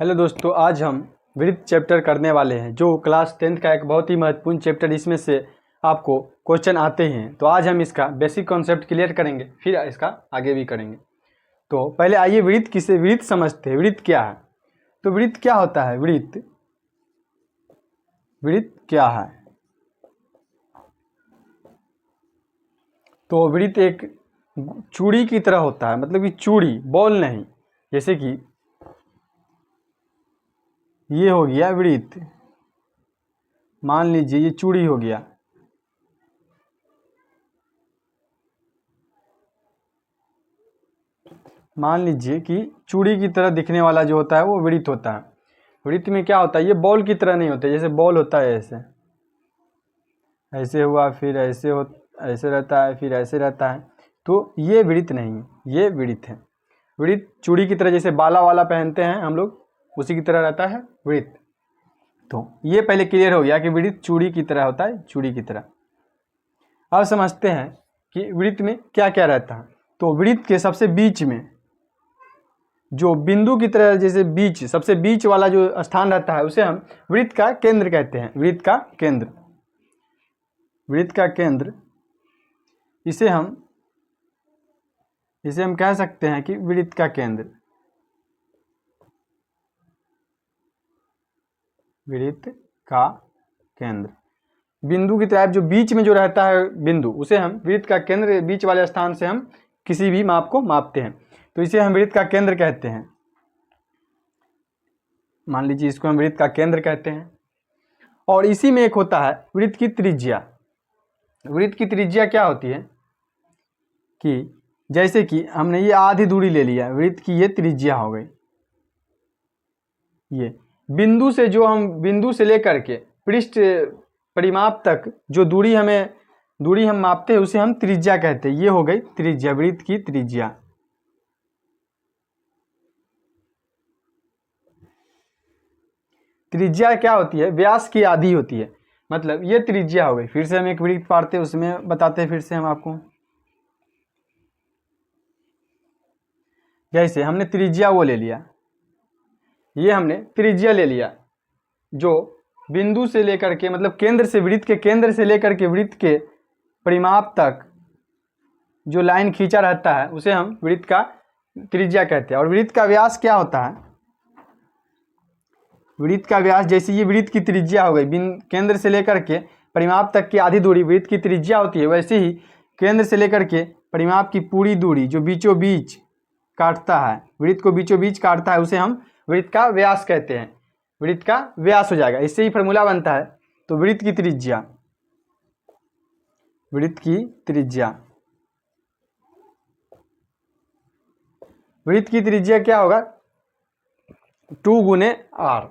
Hello दोस्तों, आज हम वृत्त चैप्टर करने वाले हैं जो क्लास 10th का एक बहुत ही महत्वपूर्ण चैप्टर। इसमें से आपको क्वेश्चन आते हैं, तो आज हम इसका बेसिक कॉन्सेप्ट क्लियर करेंगे, फिर इसका आगे भी करेंगे। तो पहले आइए वृत्त समझते हैं। वृत्त क्या है? तो वृत्त क्या होता है? वृत्त क्या है? तो वृत्त एक चूड़ी की तरह होता है, मतलब कि चूड़ी, बॉल नहीं। जैसे कि ये हो गया वृत्त, मान लीजिए ये चूड़ी हो गया। मान लीजिए कि चूड़ी की तरह दिखने वाला जो होता है वो वृत्त होता है। वृत्त में क्या होता है, ये बॉल की तरह नहीं होता। जैसे बॉल होता है ऐसे हुआ, फिर ऐसे रहता है, फिर ऐसे रहता है, तो ये वृत्त नहीं, ये वृत्त है। वृत्त चूड़ी की तरह, जैसे बाला वाला पहनते हैं हम लोग, उसी की तरह रहता है वृत्त। तो ये पहले क्लियर हो गया कि वृत्त चूड़ी की तरह होता है, चूड़ी की तरह। अब समझते हैं कि वृत्त में क्या क्या रहता है। तो वृत्त के सबसे बीच में जो बिंदु की तरह, जैसे बीच, सबसे बीच वाला जो स्थान रहता है उसे हम वृत्त का केंद्र कहते हैं। वृत्त का केंद्र इसे हम कह सकते हैं कि वृत्त का केंद्र, बिंदु की तरह जो बीच में जो रहता है बिंदु, उसे हम वृत्त का केंद्र, बीच वाले स्थान से हम किसी भी माप को मापते हैं, तो इसे हम वृत्त का केंद्र कहते हैं। मान लीजिए इसको हम वृत्त का केंद्र कहते हैं। और इसी में एक होता है वृत्त की त्रिज्या। वृत्त की त्रिज्या क्या होती है कि जैसे कि हमने ये आधी दूरी ले लिया, वृत्त की ये त्रिज्या हो गई। ये बिंदु से लेकर के पृष्ठ परिमाप तक जो दूरी हम मापते हैं उसे हम त्रिज्या कहते हैं। ये हो गई त्रिज्या, वृत्त की त्रिज्या। त्रिज्या क्या होती है? व्यास की आधी होती है, मतलब ये त्रिज्या हो गई। फिर से हम एक वृत्त पाड़ते हैं, उसमें बताते हैं फिर से हम आपको। जैसे हमने त्रिज्या वो ले लिया, ये हमने त्रिज्या ले लिया जो बिंदु से लेकर के, मतलब केंद्र से, वृत्त के केंद्र से लेकर के वृत्त के परिमाप तक जो लाइन खींचा रहता है उसे हम वृत्त का त्रिज्या कहते हैं। और वृत्त का व्यास क्या होता है? वृत्त का व्यास, जैसे ये वृत्त की त्रिज्या हो गई, केंद्र से लेकर के परिमाप तक की आधी दूरी वृत्त की त्रिज्या होती है, वैसे ही केंद्र से लेकर के परिमाप की पूरी दूरी जो बीचों बीच काटता है, वृत्त को बीचों बीच काटता है, उसे हम वृत्त का व्यास कहते हैं। वृत्त का व्यास हो जाएगा, इससे ही फॉर्मूला बनता है। तो वृत्त की त्रिज्या क्या होगा? 2 गुने r।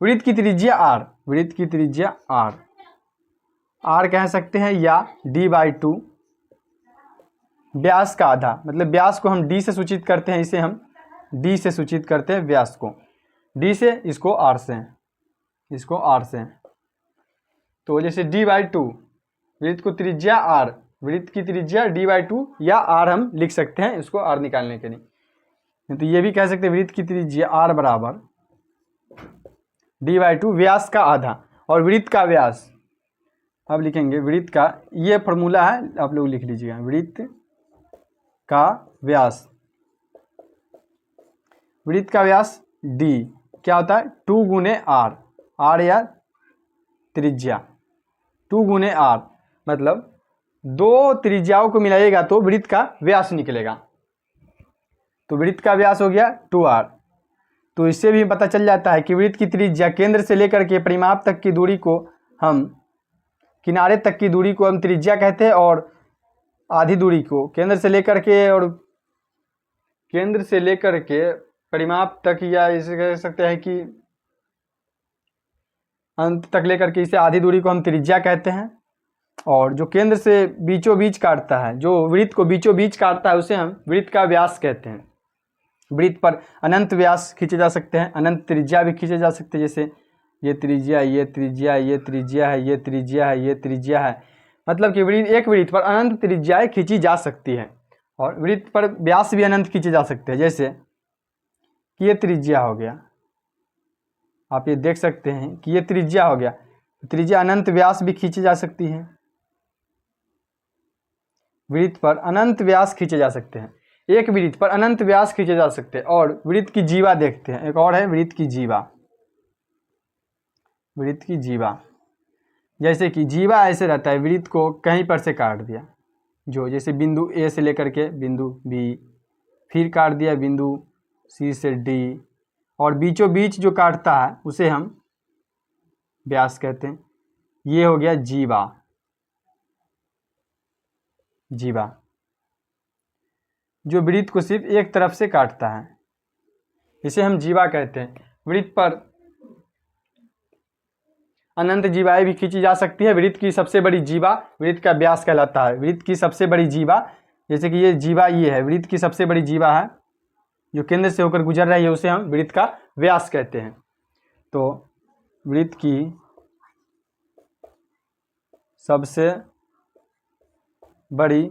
वृत्त की त्रिज्या r कह सकते हैं, या d/2। व्यास का आधा, मतलब व्यास को हम d से सूचित करते हैं, इसे हम d से सूचित करते हैं व्यास को, d से, इसको r से। तो जैसे d/2, वृत्त को त्रिज्या r, वृत्त की त्रिज्या d/2 या r हम लिख सकते हैं इसको r निकालने के लिए। तो ये भी कह सकते हैं वृत्त की त्रिज्या r बराबर d/2, व्यास का आधा। और वृत्त का व्यास, अब लिखेंगे वृत्त का, ये फॉर्मूला है, आप लोग लिख लीजिएगा। वृत्त का व्यास d क्या होता है? 2 गुने r या त्रिज्या, 2 गुने r, मतलब दो त्रिज्याओं को मिलाइएगा तो वृत्त का व्यास निकलेगा। तो वृत्त का व्यास हो गया 2r। तो इससे भी पता चल जाता है कि वृत्त की त्रिज्या, केंद्र से लेकर के परिमाप तक की दूरी को हम, किनारे तक की दूरी को हम त्रिज्या कहते हैं, और आधी दूरी को केंद्र से लेकर के परिमाप तक, या इसे कह सकते हैं कि अंत तक लेकर के, इसे आधी दूरी को हम त्रिज्या कहते हैं। और जो केंद्र से बीचों बीच काटता है, जो वृत्त को बीचों बीच काटता है, उसे हम वृत्त का व्यास कहते हैं। वृत्त पर अनंत व्यास खींचे जा सकते हैं, अनंत त्रिज्या भी खींचे जा सकते हैं। जैसे ये त्रिज्या, ये त्रिज्या, ये त्रिज्या है, ये त्रिज्या है, ये त्रिज्या है, मतलब कि एक वृत्त पर अनंत त्रिज्याएं खींची जा सकती है। और वृत्त पर व्यास भी अनंत खींचे जा सकते हैं। जैसे कि ये त्रिज्या हो गया, आप ये देख सकते हैं कि ये त्रिज्या हो गया। त्रिज्या अनंत व्यास भी खींची जा सकती है, वृत्त पर अनंत व्यास खींचे जा सकते हैं, एक वृत्त पर अनंत व्यास खींचे जा सकते हैं। और वृत्त की जीवा देखते हैं, एक और है वृत्त की जीवा। वृत्त की जीवा, जैसे कि जीवा ऐसे रहता है, वृत्त को कहीं पर से काट दिया, जो जैसे बिंदु ए से लेकर के बिंदु बी, फिर काट दिया बिंदु सी से डी, और बीचों बीच जो काटता है उसे हम व्यास कहते हैं। ये हो गया जीवा। जीवा जो वृत्त को सिर्फ एक तरफ से काटता है, इसे हम जीवा कहते हैं। वृत्त पर अनंत जीवाएं भी खींची जा सकती है। वृत्त की सबसे बड़ी जीवा वृत्त का व्यास कहलाता है। वृत्त की सबसे बड़ी जीवा, जैसे कि ये जीवा ये है, वृत्त की सबसे बड़ी जीवा है जो केंद्र से होकर गुजर रही है, उसे हम वृत्त का व्यास कहते हैं। तो वृत्त की सबसे बड़ी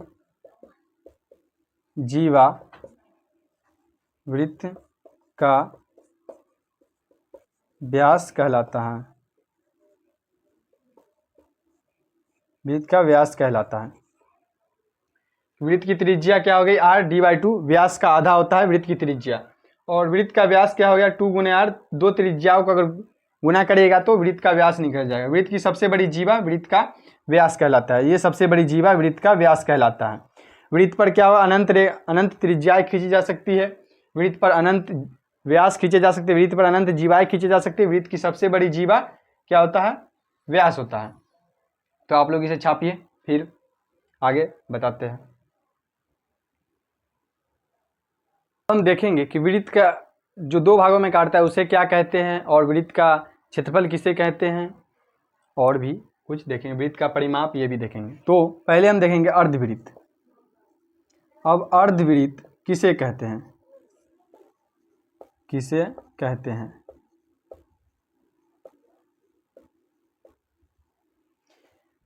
जीवा वृत्त का व्यास कहलाता है, वृत्त का व्यास कहलाता है। वृत्त की त्रिज्या क्या हो गई, r d/2, व्यास का आधा होता है वृत्त की त्रिज्या। और वृत्त का व्यास क्या हो गया, 2 × r, दो त्रिज्याओं को अगर गुना करिएगा तो वृत्त का व्यास निकल जाएगा। वृत्त की सबसे बड़ी जीवा वृत्त का व्यास कहलाता है। ये सबसे बड़ी जीवा वृत्त का व्यास कहलाता है। वृत्त पर क्या हुआ, अनंत त्रिज्याएं खींची जा सकती है, वृत्त पर अनंत व्यास खींचे जा सकते हैं, वृत्त पर अनंत जीवाएं खींचे जा सकती है। वृत्त की सबसे बड़ी जीवा क्या होता है, व्यास होता है। तो आप लोग इसे छापिए, फिर आगे बताते हैं। हम देखेंगे कि वृत्त का जो 2 भागों में काटता है उसे क्या कहते हैं, और वृत्त का क्षेत्रफल किसे कहते हैं, और भी कुछ देखेंगे। वृत्त का परिमाप ये भी देखेंगे। तो पहले हम देखेंगे अर्धवृत्त। अब अर्धवृत्त किसे कहते हैं, किसे कहते हैं।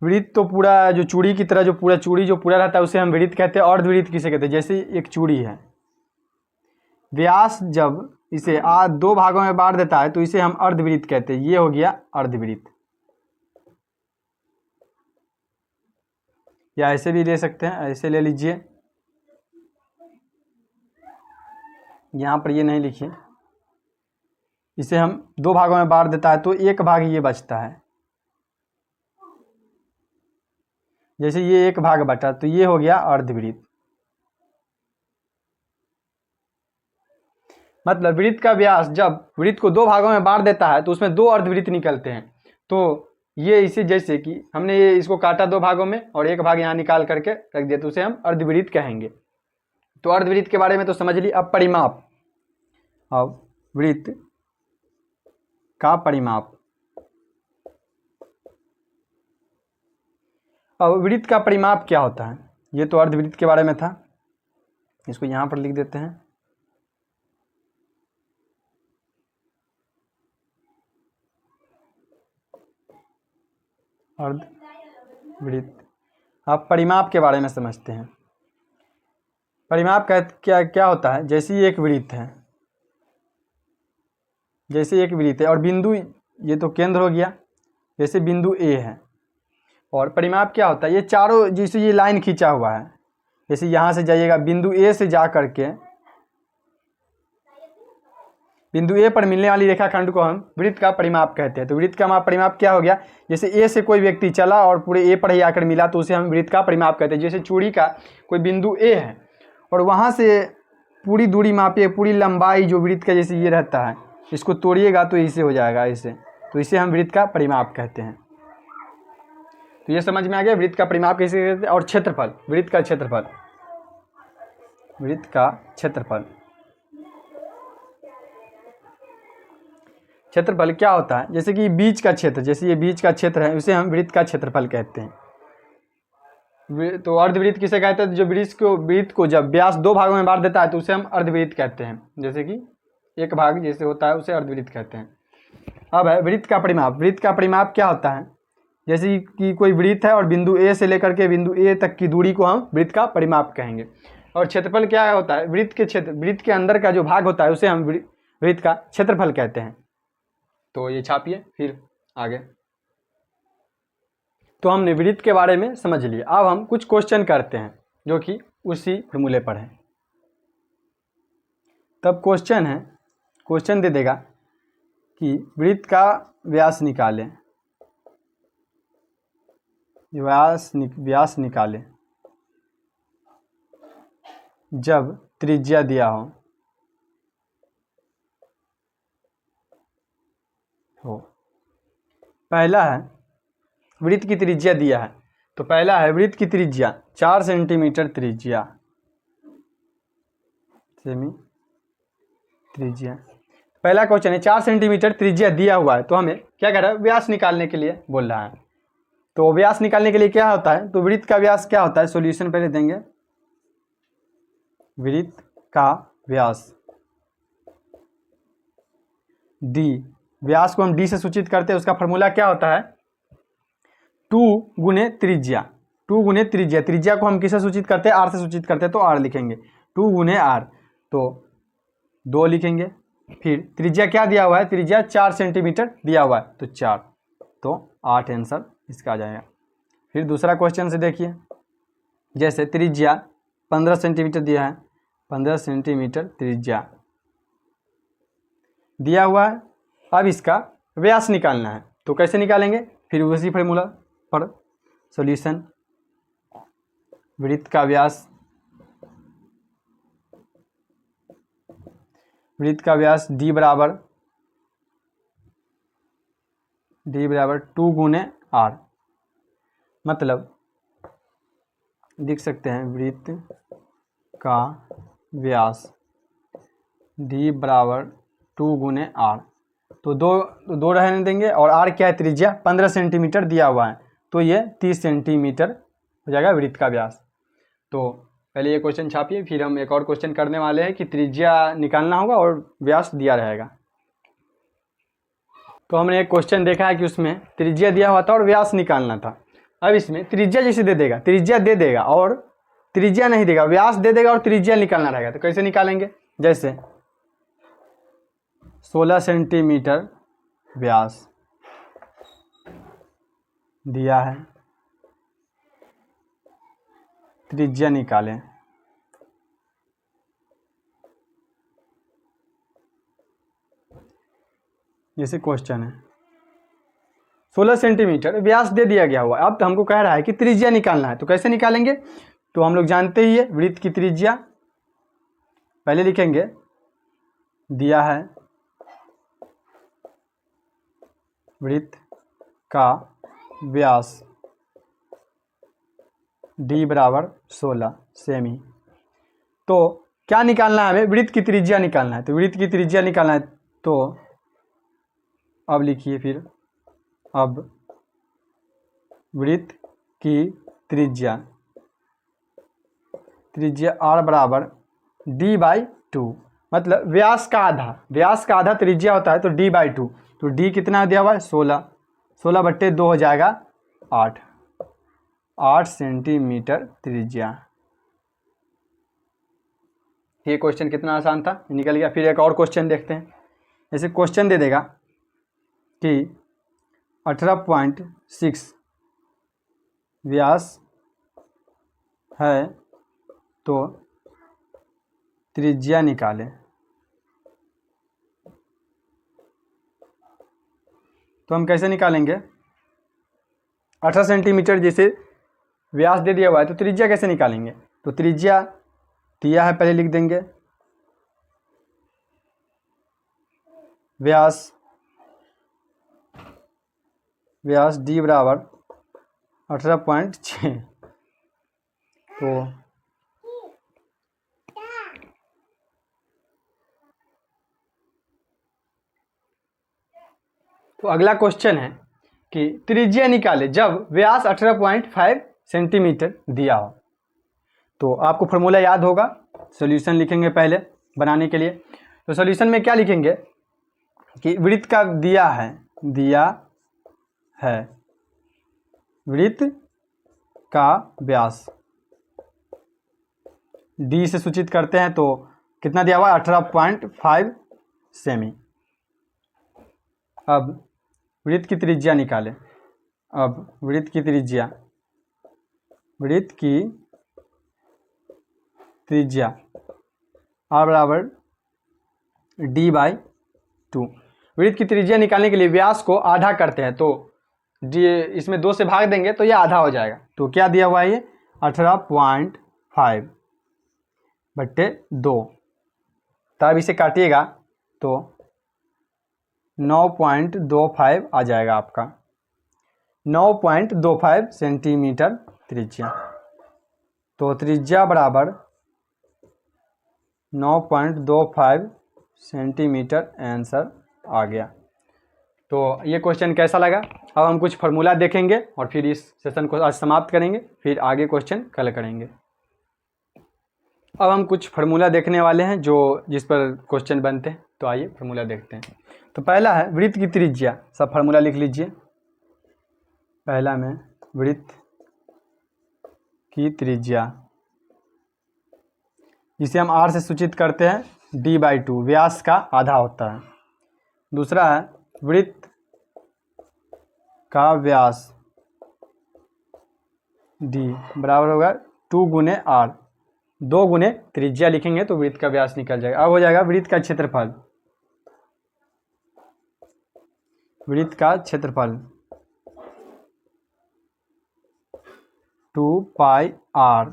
वृत्त तो पूरा जो चूड़ी की तरह जो पूरा रहता है उसे हम वृत्त कहते हैं। अर्धवृत्त किसे कहते हैं, जैसे एक चूड़ी है, व्यास जब इसे 2 भागों में बांट देता है तो इसे हम अर्धवृत्त कहते हैं। ये हो गया अर्धवृत्त, या ऐसे भी ले सकते हैं, ऐसे ले लीजिए, यहाँ पर ये नहीं लिखिए। इसे हम 2 भागों में बांट देता है तो एक भाग ये बचता है, जैसे ये एक भाग बचा तो ये हो गया अर्धवृत्त। मतलब वृत्त का व्यास जब वृत्त को 2 भागों में बांट देता है तो उसमें 2 अर्धवृत्त निकलते हैं। तो ये इसे जैसे कि हमने ये इसको काटा 2 भागों में और एक भाग यहाँ निकाल करके रख दिया तो उसे हम अर्धवृत्त कहेंगे। तो अर्धवृत्त के बारे में तो समझ ली। अब परिमाप, अब वृत्त का परिमाप। अब वृत्त का परिमाप क्या होता है, ये तो अर्धवृत्त के बारे में था, इसको यहाँ पर लिख देते हैं। अर्धवृत्त। अब परिमाप के बारे में समझते हैं। परिमाप का क्या होता है, जैसे एक वृत्त है, जैसे एक वृत्त है और बिंदु, ये तो केंद्र हो गया, जैसे बिंदु ए है। और परिमाप क्या होता है, ये चारों, जैसे ये लाइन खींचा हुआ है, जैसे यहाँ से जाइएगा बिंदु ए से जा करके बिंदु ए पर मिलने वाली रेखाखंड को हम वृत्त का परिमाप कहते हैं। तो वृत्त का परिमाप क्या हो गया, जैसे ए से कोई व्यक्ति चला और पूरे ए पर ही आकर मिला तो उसे हम वृत्त का परिमाप कहते हैं। जैसे चूड़ी का कोई बिंदु ए है और वहाँ से पूरी दूरी मापिए, पूरी लंबाई जो वृत्त का जैसे ये रहता है, इसको तोड़िएगा तो इसे हो जाएगा ऐसे, तो इसे हम वृत्त का परिमाप कहते हैं। तो ये समझ में आ गया वृत्त का परिमाप कैसे कहते हैं। और क्षेत्रफल, वृत्त का क्षेत्रफल, वृत्त का क्षेत्रफल। क्षेत्रफल क्या होता है, जैसे कि बीच का क्षेत्र, जैसे ये बीच का क्षेत्र है उसे हम वृत्त का क्षेत्रफल कहते हैं। तो अर्धवृत्त किसे कहते हैं, जो वृत्त को जब व्यास 2 भागों में बांट देता है तो उसे हम अर्धवृत्त कहते हैं। जैसे कि एक भाग जैसे होता है उसे अर्धवृत्त कहते हैं। अब है वृत्त का परिमाप। वृत्त का परिमाप क्या होता है, जैसे कि कोई वृत्त है और बिंदु ए से लेकर के बिंदु ए तक की दूरी को हम वृत्त का परिमाप कहेंगे। और क्षेत्रफल क्या होता है, वृत्त के अंदर का जो भाग होता है उसे हम वृत्त का क्षेत्रफल कहते हैं। तो ये छापिए फिर आगे। तो हमने वृत्त के बारे में समझ लिया। अब हम कुछ क्वेश्चन करते हैं जो कि उसी फॉर्मूले पर है। तब क्वेश्चन है, क्वेश्चन दे देगा कि वृत्त का व्यास निकालें, व्यास निकालें जब त्रिज्या दिया हो। पहला है वृत्त की त्रिज्या दिया है, तो पहला है वृत्त की त्रिज्या 4 सेंटीमीटर त्रिज्या, त्रिज्या पहला क्वेश्चन है 4 सेंटीमीटर त्रिज्या दिया हुआ है, तो हमें क्या कह रहा है, व्यास निकालने के लिए बोल रहा है। तो व्यास निकालने के लिए क्या होता है, तो वृत्त का व्यास क्या होता है, सॉल्यूशन पहले देंगे। वृत्त का व्यास डी, व्यास को हम डी से सूचित करते हैं, उसका फॉर्मूला क्या होता है, 2 गुने त्रिज्या, 2 गुने त्रिज्या, त्रिज्या को हम किससे सूचित करते हैं, आर से सूचित करते हैं, तो आर लिखेंगे, 2 गुने आर, तो 2 लिखेंगे। फिर त्रिज्या क्या दिया हुआ है, त्रिज्या 4 सेंटीमीटर दिया हुआ है, तो 4, तो 8 आंसर इसका आ जाएगा। फिर दूसरा क्वेश्चन से देखिए, जैसे त्रिज्या 15 सेंटीमीटर दिया है, 15 सेंटीमीटर त्रिज्या दिया हुआ है, अब इसका व्यास निकालना है, तो कैसे निकालेंगे, फिर उसी फॉर्मूला पर सॉल्यूशन। वृत्त का व्यास, वृत्त का व्यास d बराबर 2 गुने आर, मतलब लिख सकते हैं वृत्त का व्यास d बराबर 2 गुने आर, तो दो रहने देंगे, और आर क्या है, त्रिज्या 15 सेंटीमीटर दिया हुआ है, तो ये 30 सेंटीमीटर हो जाएगा वृत्त का व्यास। तो पहले ये क्वेश्चन छापिए, फिर हम एक और क्वेश्चन करने वाले हैं कि त्रिज्या निकालना होगा और व्यास दिया रहेगा। तो हमने एक क्वेश्चन देखा है कि उसमें त्रिज्या दिया हुआ था और व्यास निकालना था। अब इसमें त्रिज्या जैसे दे देगा, त्रिज्या दे देगा और त्रिज्या नहीं देगा, व्यास दे देगा और त्रिज्या निकालना रहेगा, तो कैसे निकालेंगे, जैसे 16 सेंटीमीटर व्यास दिया है, त्रिज्या निकालें, जैसे क्वेश्चन है 16 सेंटीमीटर व्यास दे दिया गया हुआ, अब तो हमको कह रहा है कि त्रिज्या निकालना है, तो कैसे निकालेंगे, तो हम लोग जानते ही है वृत्त की त्रिज्या, पहले लिखेंगे दिया है वृत्त का व्यास d बराबर 16 सेमी, तो क्या निकालना है हमें, वृत्त की त्रिज्या निकालना है, तो वृत्त की त्रिज्या निकालना है, तो अब लिखिए फिर, अब वृत्त की त्रिज्या, त्रिज्या r बराबर d/2, मतलब व्यास का आधा, व्यास का आधा त्रिज्या होता है, तो d/2, तो d कितना दिया हुआ है, 16, 16/2 हो जाएगा 8 सेंटीमीटर त्रिज्या। ये क्वेश्चन कितना आसान था, निकल गया। फिर एक और क्वेश्चन देखते हैं, जैसे क्वेश्चन दे देगा कि 18.6 व्यास है, तो त्रिज्या निकालें, तो हम कैसे निकालेंगे, 18 सेंटीमीटर जैसे व्यास दे दिया हुआ है, तो त्रिज्या कैसे निकालेंगे, तो त्रिज्या दिया है, पहले लिख देंगे व्यास d बराबर 18.6, तो अगला क्वेश्चन है कि त्रिज्या निकाले जब व्यास 18.5 सेंटीमीटर दिया हो। तो आपको फॉर्मूला याद होगा, सॉल्यूशन लिखेंगे पहले बनाने के लिए, तो सॉल्यूशन में क्या लिखेंगे कि वृत्त का दिया है वृत्त का व्यास d से सूचित करते हैं, तो कितना दिया हुआ है, 18.5 सेमी, अब वृत्त की त्रिज्या निकालें। अब वृत्त की त्रिज्या r बराबर d/2। वृत्त की त्रिज्या निकालने के लिए व्यास को आधा करते हैं, तो इसमें 2 से भाग देंगे तो ये आधा हो जाएगा। तो क्या दिया हुआ है ये 18.5/2। तब इसे काटिएगा तो 9.25 आ जाएगा आपका, 9.25 सेंटीमीटर त्रिज्या। तो त्रिज्या बराबर 9.25 सेंटीमीटर आंसर आ गया। तो ये क्वेश्चन कैसा लगा? अब हम कुछ फार्मूला देखेंगे और फिर इस सेशन को आज समाप्त करेंगे, फिर आगे क्वेश्चन कल करेंगे। अब हम कुछ फार्मूला देखने वाले हैं जिस पर क्वेश्चन बनते हैं। तो आइए फार्मूला देखते हैं। तो पहला है वृत्त की त्रिज्या, सब फार्मूला लिख लीजिए। पहला में वृत्त की त्रिज्या, जिसे हम r से सूचित करते हैं d/2, व्यास का आधा होता है। दूसरा है वृत्त का व्यास d बराबर होगा 2 गुने r, 2 गुने त्रिज्या लिखेंगे तो वृत्त का व्यास निकल जाएगा। अब हो जाएगा वृत्त का क्षेत्रफल, वृत्त का क्षेत्रफल 2πr,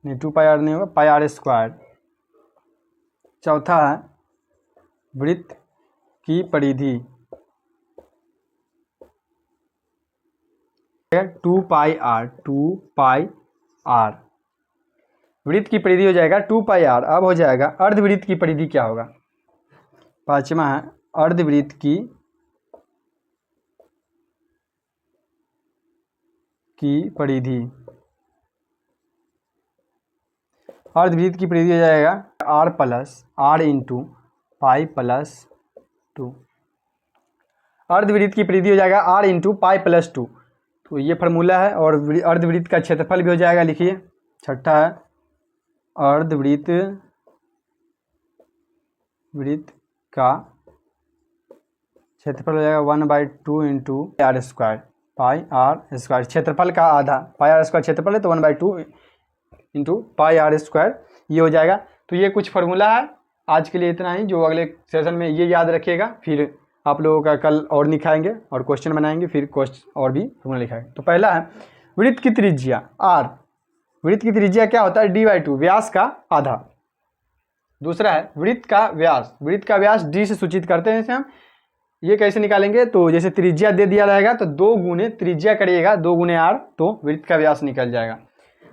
नहीं 2πr नहीं होगा, πr²। चौथा है वृत्त की परिधि 2πr, वृत्त की परिधि हो जाएगा 2πr। अब हो जाएगा अर्धवृत्त की परिधि क्या होगा? पांचवा है अर्धवृत्त की परिधि, अर्धवृत्त की परिधि हो जाएगा r × π+2। अर्धवृत्त की परिधि हो जाएगा r × π+2। तो ये फार्मूला है। और अर्धवृत्त का क्षेत्रफल भी हो जाएगा, लिखिए। छठा है अर्धवृत्त का क्षेत्रफल हो जाएगा 1/2 × r², πr²। क्षेत्रफल का आधा, πr² क्षेत्रफल है तो 1/2 × πr², ये हो जाएगा। तो ये कुछ फार्मूला है। आज के लिए इतना ही। जो अगले सेशन में ये याद रखिएगा, फिर आप लोगों का कल और दिखाएंगे और क्वेश्चन बनाएंगे, फिर क्वेश्चन और भी फार्मूला लिखाएंगे। तो पहला है वृत्त की त्रिज्या r, वृत्त की त्रिज्या क्या होता है? d/2, व्यास का आधा। दूसरा है वृत्त का व्यास, वृत्त का व्यास d से सूचित करते हैं। जैसे हम ये कैसे निकालेंगे? तो जैसे त्रिज्या दे दिया रहेगा तो 2 गुने त्रिज्या करिएगा, 2 गुने r, तो वृत्त का व्यास निकल जाएगा।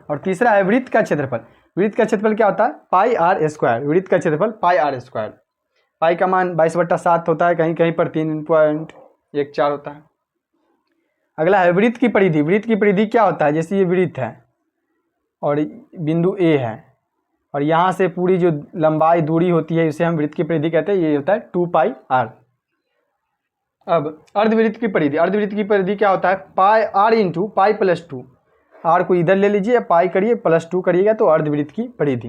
और तीसरा है वृत्त का क्षेत्रफल, वृत्त का क्षेत्रफल क्या होता है? πr², वृत्त का क्षेत्रफल πr²। पाई का मान 22/7 होता है, कहीं कहीं पर 3.14 होता है। अगला है वृत्त की परिधि, वृत्त की परिधि क्या होता है? जैसे ये वृत्त है और बिंदु A है और यहाँ से पूरी जो लंबाई दूरी होती है इसे हम वृत्त की परिधि कहते हैं, ये होता है 2πr। अब अर्धवृत्त की परिधि, अर्धवृत्त की परिधि क्या होता है? r × π+2, r को इधर ले लीजिए, पाई करिए, +2 करिएगा तो अर्धवृत्त की परिधि,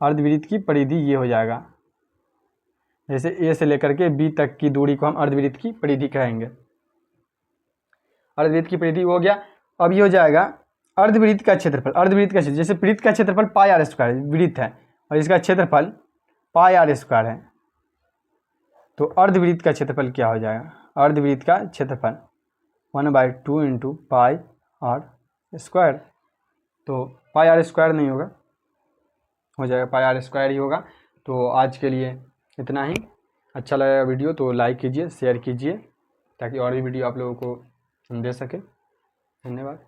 अर्धवृत्त की परिधि ये हो जाएगा। जैसे A से लेकर के B तक की दूरी को हम अर्धवृत्त की परिधि कहेंगे। अर्धवृत्त की परिधि हो गया। अब ये हो जाएगा अर्धवृत्त का क्षेत्रफल, अर्धवृत्त का क्षेत्र, जैसे वृत्त का क्षेत्रफल πr² वृत्त है और इसका क्षेत्रफल πr² है, तो अर्धवृत्त का क्षेत्रफल क्या हो जाएगा? अर्धवृत्त का क्षेत्रफल 1/2 × πr²। तो πr² नहीं होगा, हो जाएगा πr² ही होगा। तो आज के लिए इतना ही। अच्छा लगेगा वीडियो तो लाइक कीजिए, शेयर कीजिए, ताकि और भी वीडियो आप लोगों को हम दे सकें। धन्यवाद।